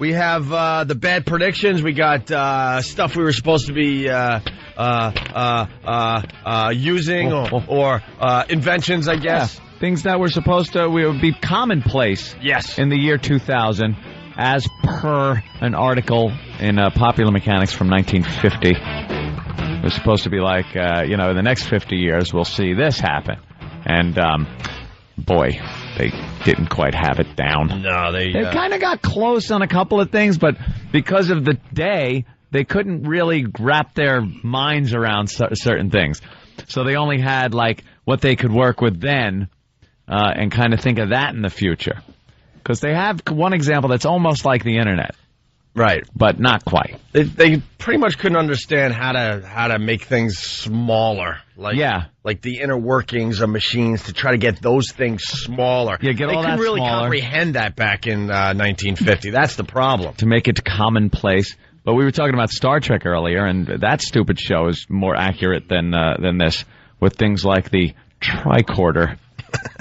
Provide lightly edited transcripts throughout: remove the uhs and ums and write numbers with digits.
We have the bad predictions. We got stuff we were supposed to be using or inventions, I guess. Yeah, things that were supposed to would be commonplace. Yes. In the year 2000, as per an article in Popular Mechanics from 1950. It was supposed to be like, in the next 50 years, we'll see this happen. And, boy, they didn't quite have it down. No, they kind of got close on a couple of things, but because of the day, they couldn't really wrap their minds around certain things. So they only had, like, what they could work with then and kind of think of that in the future. Because they have one example that's almost like the Internet. Right. But not quite. They pretty much couldn't understand how to make things smaller. Like the inner workings of machines to try to get those things smaller. Yeah, get all that smaller. They couldn't really comprehend that back in 1950. That's the problem. To make it commonplace. But we were talking about Star Trek earlier, and that stupid show is more accurate than this, with things like the tricorder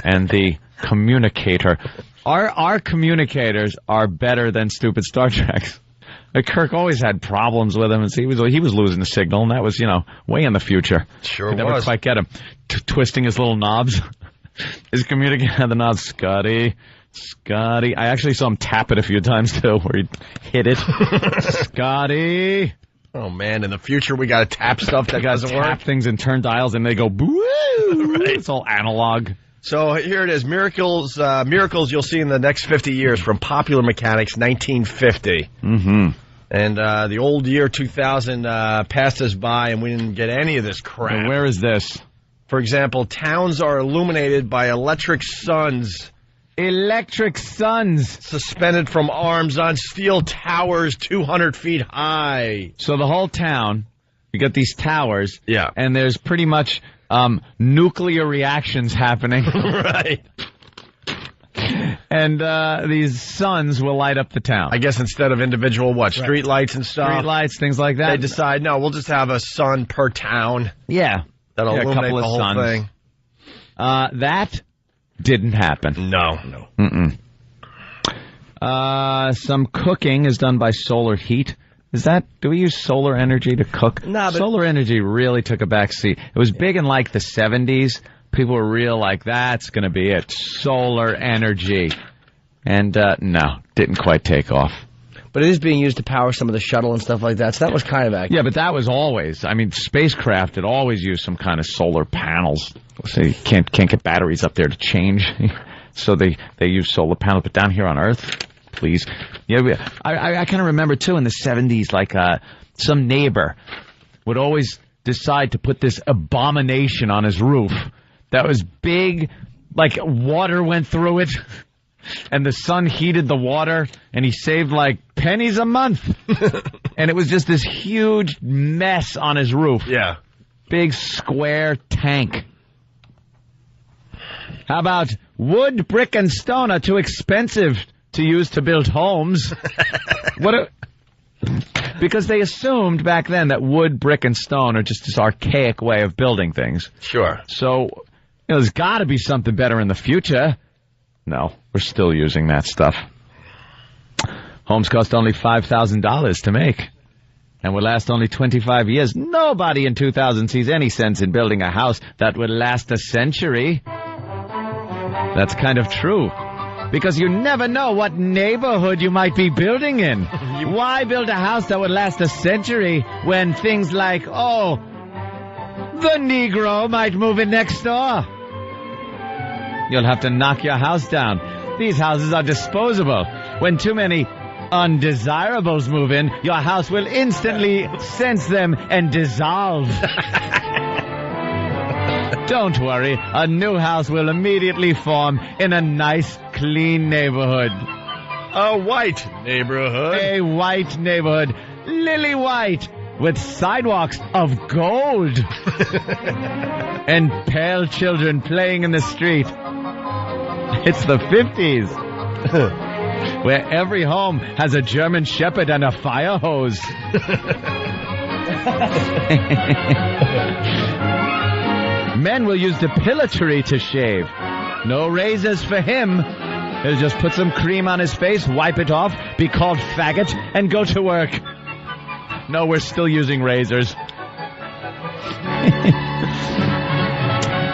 and the communicator. Our communicators are better than stupid Star Treks. Like Kirk always had problems with him, and he was losing the signal, and that was, way in the future. Sure Could never quite get him. Twisting his little knobs. His communicator had the knobs. Scotty. I actually saw him tap it a few times, too, where he'd hit it. Scotty. Oh, man, in the future we got to tap stuff that doesn't work. Tap things and turn dials, and they go, boo! Right. It's all analog. So here it is, miracles you'll see in the next 50 years from Popular Mechanics, 1950. Mm-hmm. And the old year 2000 passed us by, and we didn't get any of this crap. Well, where is this? For example, towns are illuminated by electric suns. Electric suns. Suspended from arms on steel towers 200 feet high. So the whole town, you got these towers. Yeah. And there's pretty much nuclear reactions happening. Right. And these suns will light up the town. I guess instead of individual, street lights and stuff? Street lights, things like that. They decide, no, we'll just have a sun per town. Yeah. That'll illuminate a couple of the whole suns. thing. That didn't happen. No. Mm-mm. Some cooking is done by solar heat. Do we use solar energy to cook? No, but solar energy really took a back seat. It was big in like the 70s. People were real like, that's going to be it. Solar energy. And no, didn't quite take off. But it is being used to power some of the shuttle and stuff like that, so that was kind of accurate. Yeah, but that was always. I mean, spacecraft had always used some kind of solar panels. So you can't get batteries up there to change. So they use solar panels. But down here on Earth, please. Yeah, I kind of remember, too, in the 70s, like some neighbor would always decide to put this abomination on his roof that was big, like water went through it, and the sun heated the water, and he saved like pennies a month. And it was just this huge mess on his roof. Yeah. Big square tank. How about wood, brick, and stone are too expensive to use to build homes? Because they assumed back then that wood, brick, and stone are just this archaic way of building things. Sure. So, there's got to be something better in the future. No, we're still using that stuff. Homes cost only $5,000 to make and will last only 25 years. Nobody in 2000 sees any sense in building a house that would last a century. That's kind of true. Because you never know what neighborhood you might be building in. Why build a house that would last a century when things like, the Negro might move in next door? You'll have to knock your house down. These houses are disposable. When too many undesirables move in, your house will instantly sense them and dissolve. Don't worry, a new house will immediately form in a nice, clean neighborhood. A white neighborhood. A white neighborhood. Lily white, with sidewalks of gold. And pale children playing in the street. It's the 50s. Where every home has a German Shepherd and a fire hose. Men will use depilatory to shave. No razors for him. He'll just put some cream on his face, wipe it off, be called faggot, and go to work. No, we're still using razors.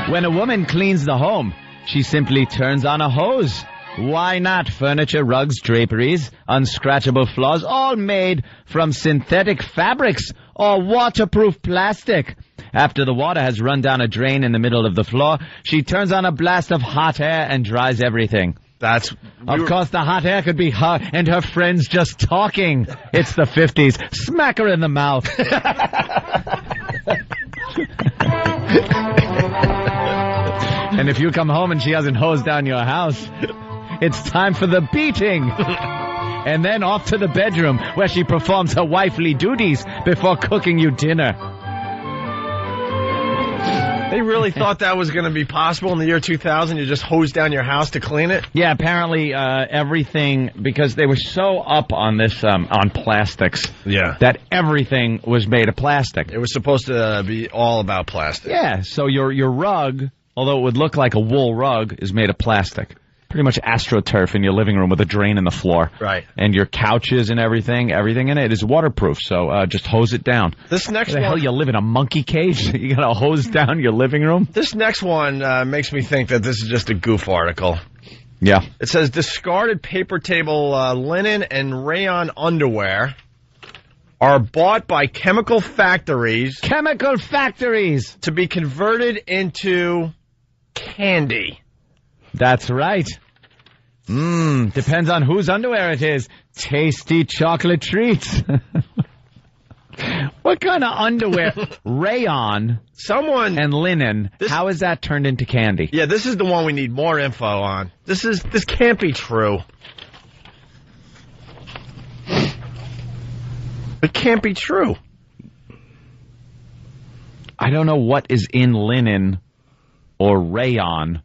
When a woman cleans the home, she simply turns on a hose. Why not? Furniture, rugs, draperies, unscratchable floors, all made from synthetic fabrics or waterproof plastic. After the water has run down a drain in the middle of the floor, she turns on a blast of hot air and dries everything. Of course, the hot air could be her and her friends just talking. It's the 50s. Smack her in the mouth. And if you come home and she hasn't hosed down your house, it's time for the beating. And then off to the bedroom where she performs her wifely duties before cooking you dinner. They really thought that was going to be possible in the year 2000? You just hose down your house to clean it? Yeah, apparently everything, because they were so up on this, on plastics, that everything was made of plastic. It was supposed to be all about plastic. Yeah, so your rug, although it would look like a wool rug, is made of plastic. Pretty much AstroTurf in your living room with a drain in the floor. Right. And your couches and everything in it is waterproof, so just hose it down. This next one... hell, you live in a monkey cage? You gotta hose down your living room? This next one makes me think that this is just a goof article. Yeah. It says, discarded paper table linen and rayon underwear are bought by chemical factories. Chemical factories! To be converted into candy. That's right. Depends on whose underwear it is. Tasty chocolate treats. What kind of underwear? Rayon and linen. How is that turned into candy? Yeah, this is the one we need more info on. This can't be true. It can't be true. I don't know what is in linen or rayon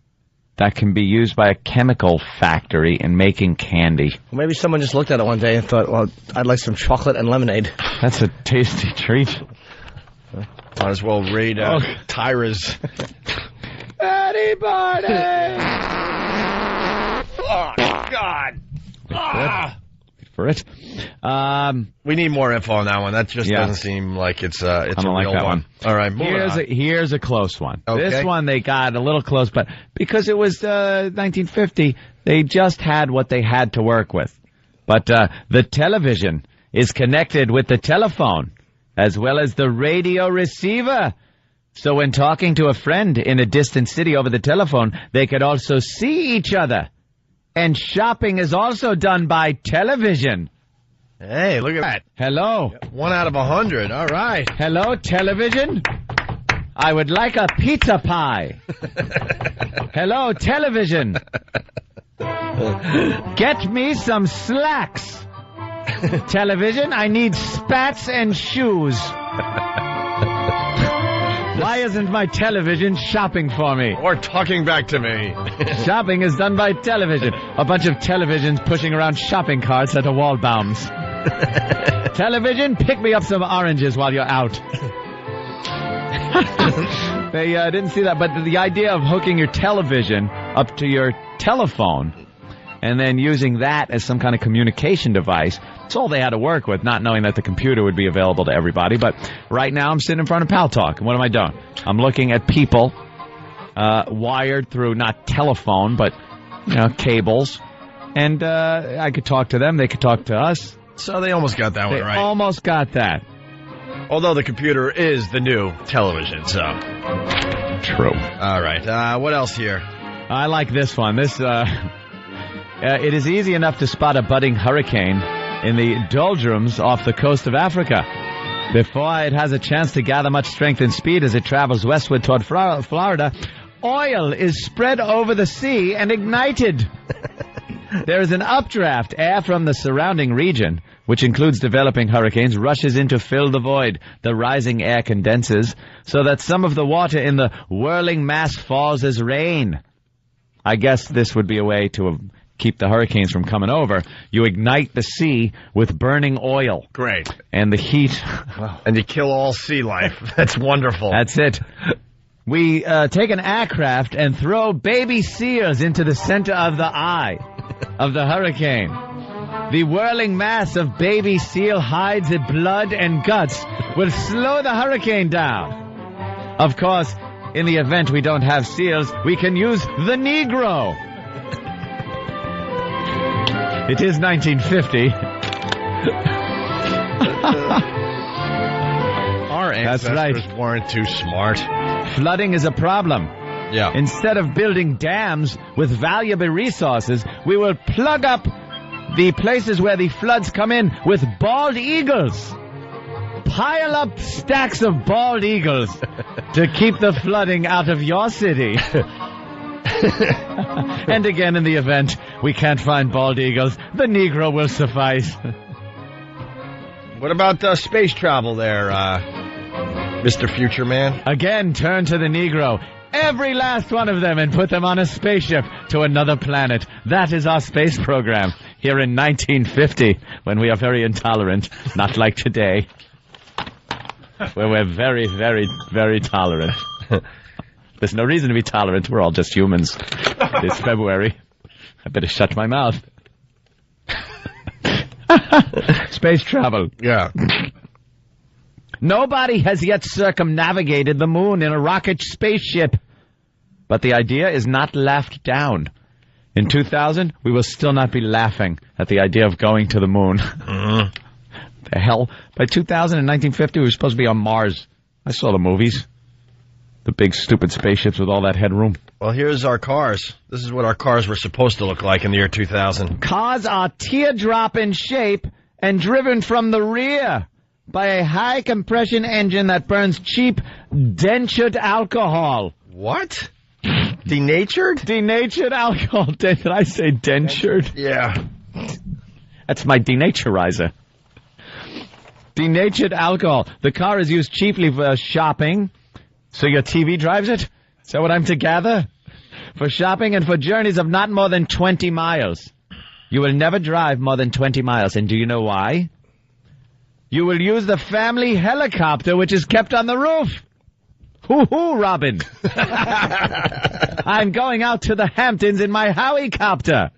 that can be used by a chemical factory in making candy. Well, maybe someone just looked at it one day and thought, well, I'd like some chocolate and lemonade. That's a tasty treat. Might as well raid Tyra's. Anybody? Oh, God. For it. We need more info on that one. That just doesn't seem like it's a real one. All right, here's a close one. Okay. This one they got a little close, but because it was 1950, they just had what they had to work with. But the television is connected with the telephone as well as the radio receiver. So when talking to a friend in a distant city over the telephone, they could also see each other. And shopping is also done by television. Hey, look at that. Hello. 1 out of 100. All right. Hello, television. I would like a pizza pie. Hello, television. Get me some slacks. Television, I need spats and shoes. Why isn't my television shopping for me? Or talking back to me. Shopping is done by television. A bunch of televisions pushing around shopping carts at a Waldbaum's. Television, pick me up some oranges while you're out. They didn't see that, but the idea of hooking your television up to your telephone and then using that as some kind of communication device, it's all they had to work with, not knowing that the computer would be available to everybody. But right now I'm sitting in front of Pal Talk, and what am I doing? I'm looking at people wired through not telephone, but cables, and I could talk to them, they could talk to us. So they almost got that one right. Almost got that. Although the computer is the new television, so. True. All right. What else here? I like this one. It is easy enough to spot a budding hurricane in the doldrums off the coast of Africa. Before it has a chance to gather much strength and speed as it travels westward toward Florida, oil is spread over the sea and ignited. There is an updraft. Air from the surrounding region, which includes developing hurricanes, rushes in to fill the void. The rising air condenses so that some of the water in the whirling mass falls as rain. I guess this would be a way to keep the hurricanes from coming over. You ignite the sea with burning oil. Great. And the heat. And you kill all sea life. That's wonderful. That's it. We take an aircraft and throw baby seals into the center of the eye. of the hurricane. The whirling mass of baby seal hides, blood, and guts will slow the hurricane down. Of course, in the event we don't have seals, we can use the Negro. It is 1950. Our ancestors weren't too smart. Flooding is a problem. Yeah. Instead of building dams with valuable resources, we will plug up the places where the floods come in with bald eagles. Pile up stacks of bald eagles to keep the flooding out of your city. And again, in the event we can't find bald eagles, the Negro will suffice. What about space travel there, Mr. Future Man? Again, turn to the Negro. Every last one of them, and put them on a spaceship to another planet. That is our space program here in 1950, when we are very intolerant, not like today, where we're very, very, very tolerant. There's no reason to be tolerant. We're all just humans. It's February. I better shut my mouth. Space travel. Yeah. Nobody has yet circumnavigated the moon in a rocket spaceship. But the idea is not laughed down. In 2000, we will still not be laughing at the idea of going to the moon. The hell? By 2000 and 1950, we were supposed to be on Mars. I saw the movies. The big, stupid spaceships with all that headroom. Well, here's our cars. This is what our cars were supposed to look like in the year 2000. Cars are teardrop in shape and driven from the rear by a high-compression engine that burns cheap, denatured alcohol. What? Denatured? Denatured alcohol. Did I say denatured? Yeah. That's my denaturizer. Denatured alcohol. The car is used chiefly for shopping. So your TV drives it? Is that what I'm to gather? For shopping and for journeys of not more than 20 miles. You will never drive more than 20 miles. And do you know why? You will use the family helicopter, which is kept on the roof. Hoo-hoo, Robin. I'm going out to the Hamptons in my Howicopter.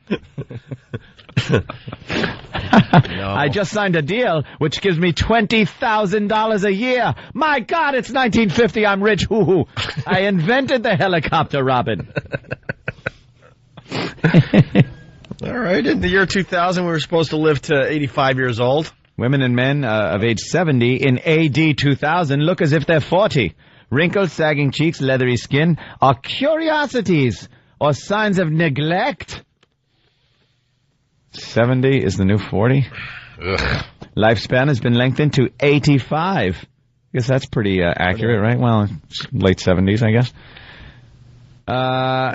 No. I just signed a deal which gives me $20,000 a year. My God, it's 1950. I'm rich. Hoo-hoo. I invented the helicopter, Robin. All right. In the year 2000, we were supposed to live to 85 years old. Women and men of age 70 in AD 2000 look as if they're 40. Wrinkles, sagging cheeks, leathery skin are curiosities or signs of neglect. 70 is the new 40. Ugh. Lifespan has been lengthened to 85. I guess that's pretty accurate, right? Well, late 70s, I guess.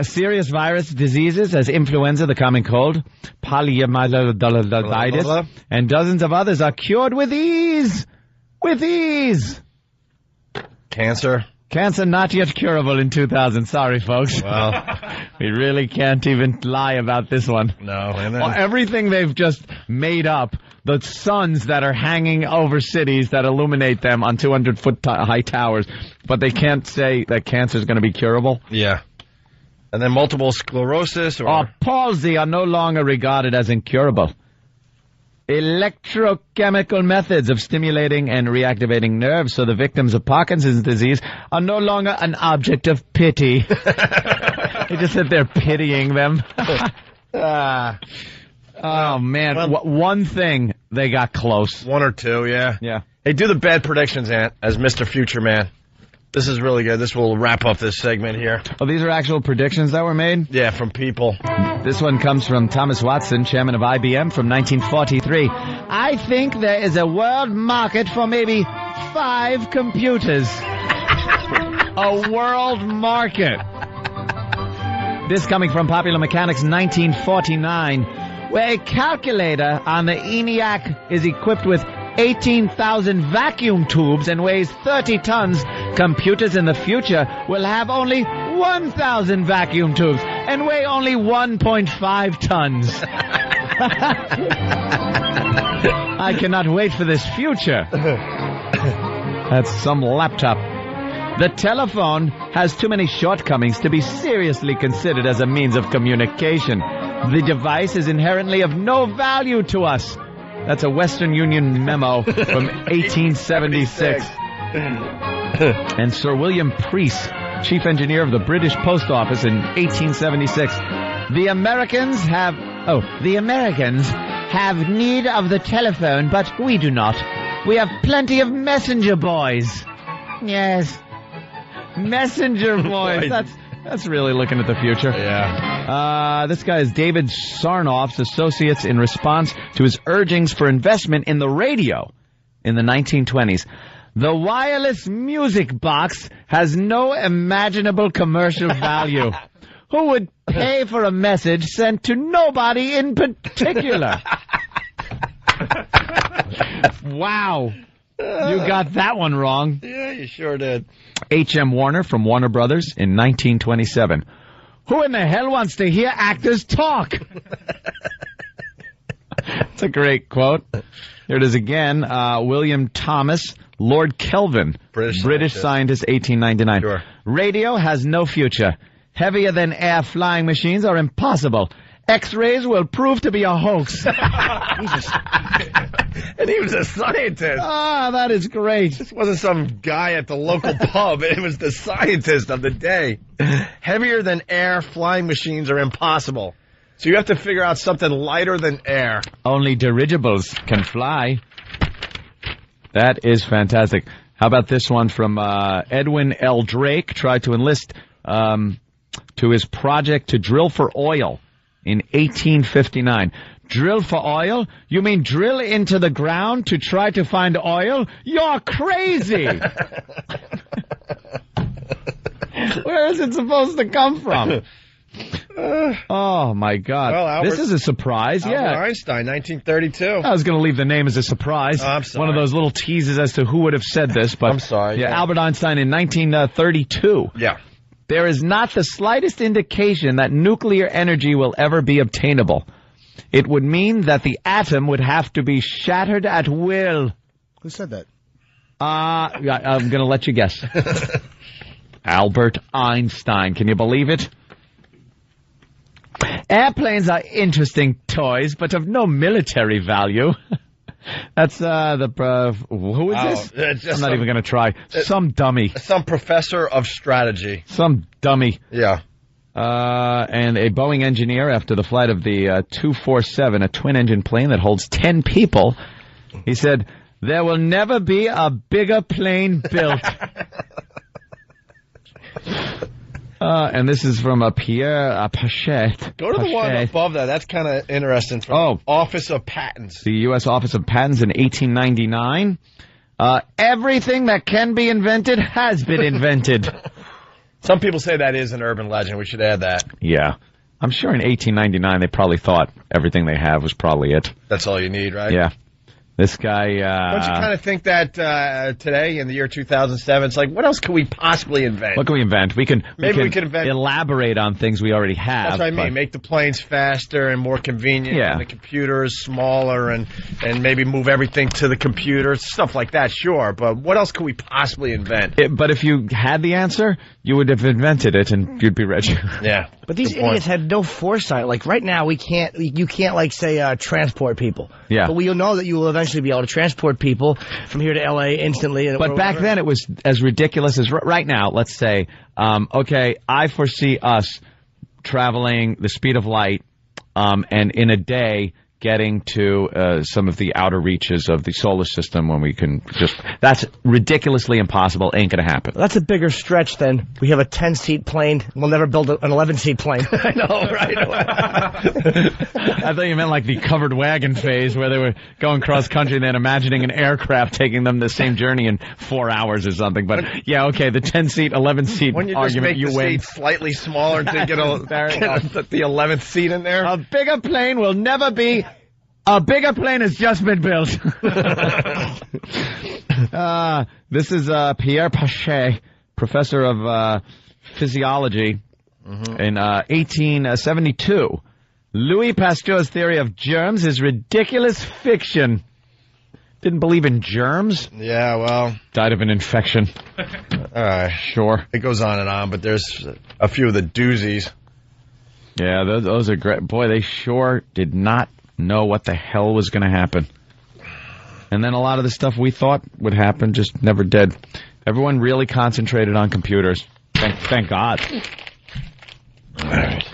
Serious virus diseases as influenza, the common cold, poliomyelitis, and dozens of others are cured with ease. With ease. Cancer? Cancer not yet curable in 2000. Sorry, folks. Well, we really can't even lie about this one. no. And then, Well, everything they've just made up, the suns that are hanging over cities that illuminate them on 200-foot high towers, but they can't say that cancer is going to be curable. yeah. And then multiple sclerosis or Palsy are no longer regarded as incurable. Electrochemical methods of stimulating and reactivating nerves so the victims of Parkinson's disease are no longer an object of pity. They just said they're pitying them. Oh, man. Well, one thing, they got close. one or two, yeah. Yeah. Hey, do the bad predictions, Ant, as Mr. Future Man. This is really good. This will wrap up this segment here. Oh, these are actual predictions that were made? Yeah, from people. This one comes from Thomas Watson, chairman of IBM, from 1943. I think there is a world market for maybe 5 computers. A world market. This coming from Popular Mechanics, 1949, where a calculator on the ENIAC is equipped with 18,000 vacuum tubes and weighs 30 tons. Computers in the future will have only 1,000 vacuum tubes and weigh only 1.5 tons. I cannot wait for this future. That's some laptop. The telephone has too many shortcomings to be seriously considered as a means of communication. The device is inherently of no value to us. That's a Western Union memo from 1876. And Sir William Preece, chief engineer of the British Post Office in 1876. The Americans have need of the telephone, but we do not. We have plenty of messenger boys. Yes. Messenger boys. That's really looking at the future. Yeah. This guy is David Sarnoff's associates in response to his urgings for investment in the radio in the 1920s. The wireless music box has no imaginable commercial value. Who would pay for a message sent to nobody in particular? Wow. You got that one wrong. Yeah, you sure did. H.M. Warner from Warner Brothers in 1927. Who in the hell wants to hear actors talk? It's a great quote. Here it is again. William Thomas, Lord Kelvin, British scientist, 1899. Sure. Radio has no future. Heavier than air flying machines are impossible. X-rays will prove to be a hoax. And he was a scientist. Ah, that is great. This wasn't some guy at the local pub. It was the scientist of the day. Heavier than air flying machines are impossible. So you have to figure out something lighter than air. Only dirigibles can fly. That is fantastic. How about this one from Edwin L. Drake, tried to enlist to his project to drill for oil in 1859. Drill for oil? You mean drill into the ground to try to find oil? You're crazy! Where is it supposed to come from? Oh, my God. Well, this is a surprise, Albert yeah. Einstein, 1932. I was going to leave the name as a surprise. Oh, I'm sorry. One of those little teases as to who would have said this. But I'm sorry. Yeah, Albert Einstein in 1932. Yeah. There is not the slightest indication that nuclear energy will ever be obtainable. It would mean that the atom would have to be shattered at will. Who said that? I'm going to let you guess. Albert Einstein. Can you believe it? Airplanes are interesting toys, but of no military value. That's who is this? I'm not even going to try. Some dummy. Some professor of strategy. Some dummy. Yeah. And a Boeing engineer, after the flight of the 247, a twin-engine plane that holds 10 people, he said, "There will never be a bigger plane built." And this is from Pierre Pachet. Go to the one above that. That's kind of interesting. From Office of Patents. The U.S. Office of Patents in 1899. Everything that can be invented has been invented. Some people say that is an urban legend. We should add that. Yeah. I'm sure in 1899 they probably thought everything they have was probably it. That's all you need, right? Yeah. This guy... Don't you kind of think that today, in the year 2007, it's like, what else could we possibly invent? What can we invent? We can invent... elaborate on things we already have. That's what I mean. Make the planes faster and more convenient. Yeah. And the computers smaller and maybe move everything to the computer. Stuff like that, sure. But what else could we possibly invent? But if you had the answer, you would have invented it and you'd be rich. Yeah. But these idiots had no foresight. Like right now, you can't like say transport people. Yeah. But we'll know that you will eventually be able to transport people from here to L.A. instantly. But back then it was as ridiculous as right now. Let's say, okay, I foresee us traveling the speed of light, and in a day getting to some of the outer reaches of the solar system when we can that's ridiculously impossible. Ain't gonna happen. That's a bigger stretch than we have a 10-seat plane. We'll never build an 11-seat plane. I know, right? I thought you meant like the covered wagon phase where they were going cross country and then imagining an aircraft taking them the same journey in 4 hours or something. But yeah, okay, the 10-seat, 11-seat argument, you win. Seat slightly smaller to get the 11th seat in there. A bigger plane will never be. A bigger plane has just been built. This is Pierre Pachet, professor of physiology in 1872. Louis Pasteur's theory of germs is ridiculous fiction. Didn't believe in germs? Yeah, well... Died of an infection. All right. Sure. It goes on and on, but there's a few of the doozies. Yeah, those are great. Boy, they sure did not know what the hell was going to happen. And then a lot of the stuff we thought would happen just never did. Everyone really concentrated on computers. Thank God. All right.